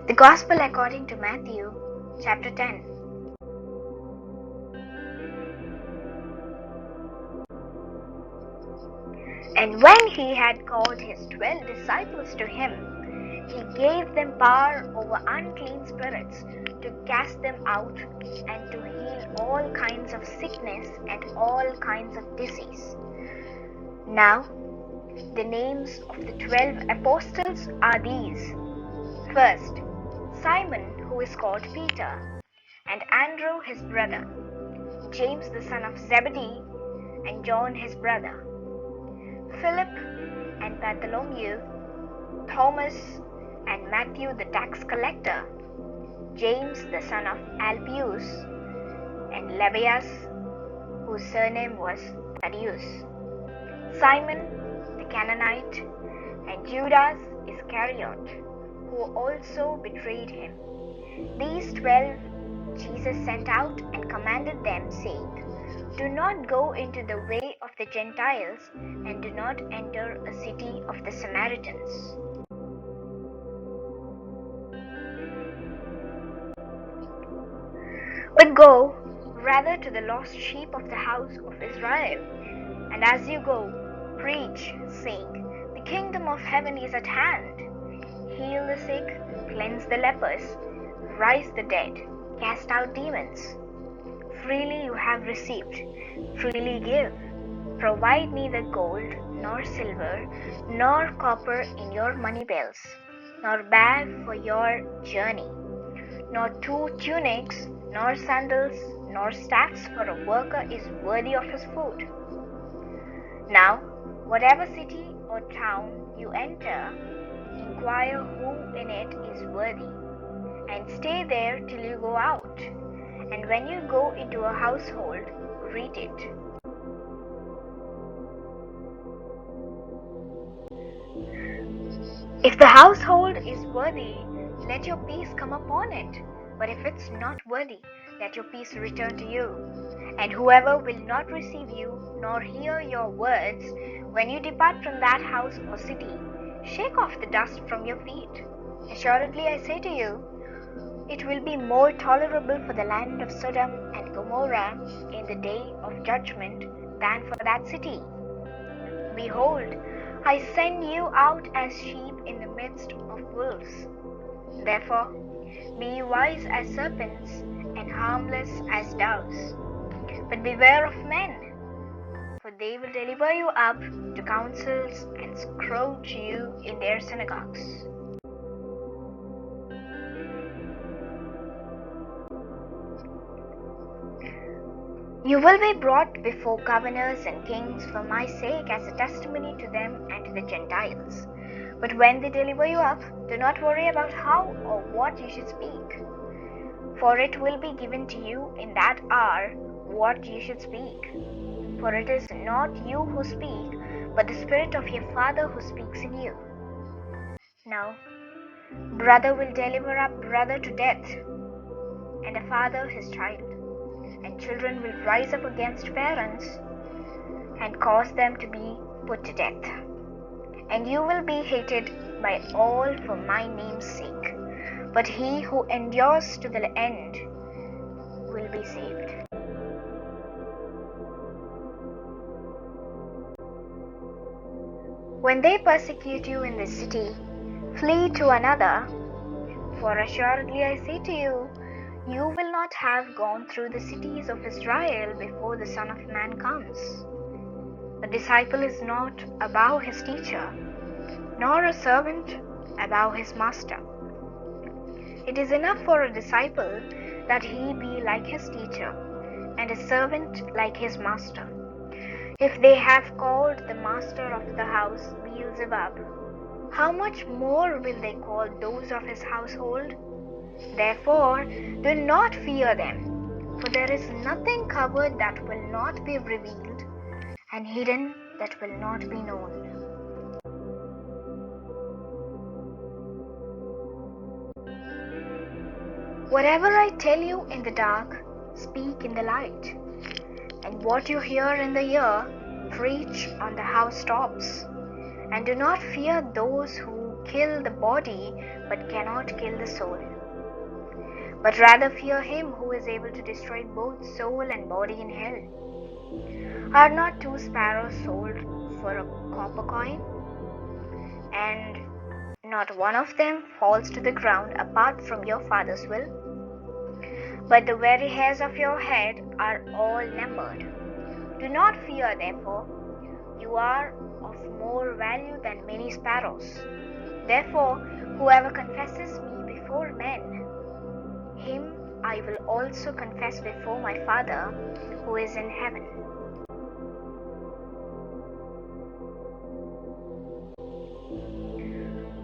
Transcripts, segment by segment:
The Gospel according to Matthew, chapter 10. And when he had called his 12 disciples to him, he gave them power over unclean spirits to cast them out and to heal all kinds of sickness and all kinds of disease. Now, the names of the 12 apostles are these. First, Simon, who is called Peter, and Andrew his brother, James the son of Zebedee, and John his brother, Philip and Bartholomew, Thomas and Matthew the tax collector, James the son of Alphaeus, and Lebbaeus, whose surname was Thaddeus, Simon the Canaanite, and Judas Iscariot, who also betrayed him. These 12 Jesus sent out and commanded them, saying, Do not go into the way of the Gentiles, and do not enter a city of the Samaritans. But go rather to the lost sheep of the house of Israel. And as you go, preach, saying, The kingdom of heaven is at hand. Heal the sick, cleanse the lepers, raise the dead, cast out demons. Freely you have received, freely give. Provide neither gold, nor silver, nor copper in your money belts, nor bag for your journey, nor 2 tunics, nor sandals, nor staffs, for a worker is worthy of his food. Now, whatever city or town you enter, inquire who in it is worthy, and stay there till you go out. And when you go into a household, greet it. If the household is worthy, let your peace come upon it. But if it's not worthy, let your peace return to you. And whoever will not receive you, nor hear your words, when you depart from that house or city, shake off the dust from your feet. Assuredly I say to you, it will be more tolerable for the land of Sodom and Gomorrah in the day of judgment than for that city. Behold, I send you out as sheep in the midst of wolves. Therefore, be wise as serpents and harmless as doves. But beware of men, for they will deliver you up to councils and scourge you in their synagogues. You will be brought before governors and kings for my sake as a testimony to them and to the Gentiles. But when they deliver you up, do not worry about how or what you should speak, for it will be given to you in that hour what you should speak. For it is not you who speak, but the Spirit of your Father who speaks in you. Now, brother will deliver up brother to death, and a father his child. And children will rise up against parents and cause them to be put to death. And you will be hated by all for my name's sake. But he who endures to the end will be saved. When they persecute you in this city, flee to another. For assuredly I say to you, you will not have gone through the cities of Israel before the Son of Man comes. A disciple is not above his teacher, nor a servant above his master. It is enough for a disciple that he be like his teacher, and a servant like his master. If they have called the master of the house Beelzebub, how much more will they call those of his household? Therefore, do not fear them, for there is nothing covered that will not be revealed, and hidden that will not be known. Whatever I tell you in the dark, speak in the light, and what you hear in the ear, preach on the housetops. And do not fear those who kill the body but cannot kill the soul. But rather fear him who is able to destroy both soul and body in hell. Are not 2 sparrows sold for a copper coin? And not one of them falls to the ground apart from your Father's will? But the very hairs of your head are all numbered. Do not fear, therefore. You are of more value than many sparrows. Therefore, whoever confesses me before men, him I will also confess before my Father who is in heaven.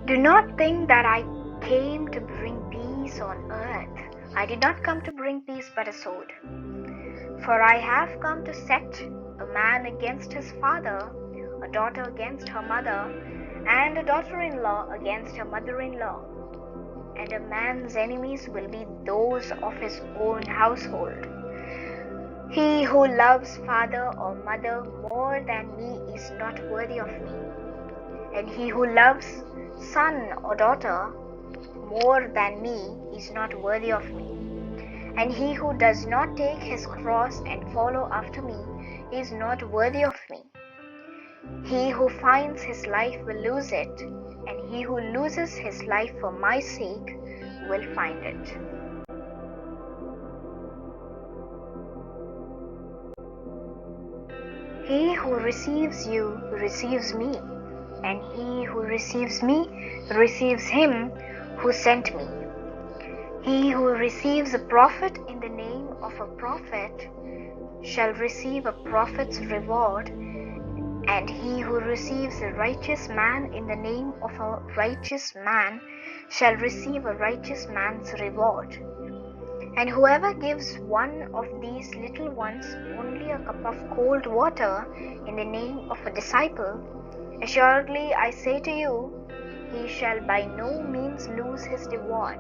Do not think that I came to bring peace on earth. I did not come to bring peace but a sword. For I have come to set a man against his father, a daughter against her mother, and a daughter-in-law against her mother-in-law. And a man's enemies will be those of his own household. He who loves father or mother more than me is not worthy of me. And he who loves son or daughter more than me is not worthy of me. And he who does not take his cross and follow after me is not worthy of me. He who finds his life will lose it, and he who loses his life for my sake will find it. He who receives you receives me, and he who receives me receives him who sent me. He who receives a prophet in the name of a prophet shall receive a prophet's reward, and he who receives a righteous man in the name of a righteous man shall receive a righteous man's reward. And whoever gives one of these little ones only a cup of cold water in the name of a disciple, assuredly I say to you, he shall by no means lose his reward.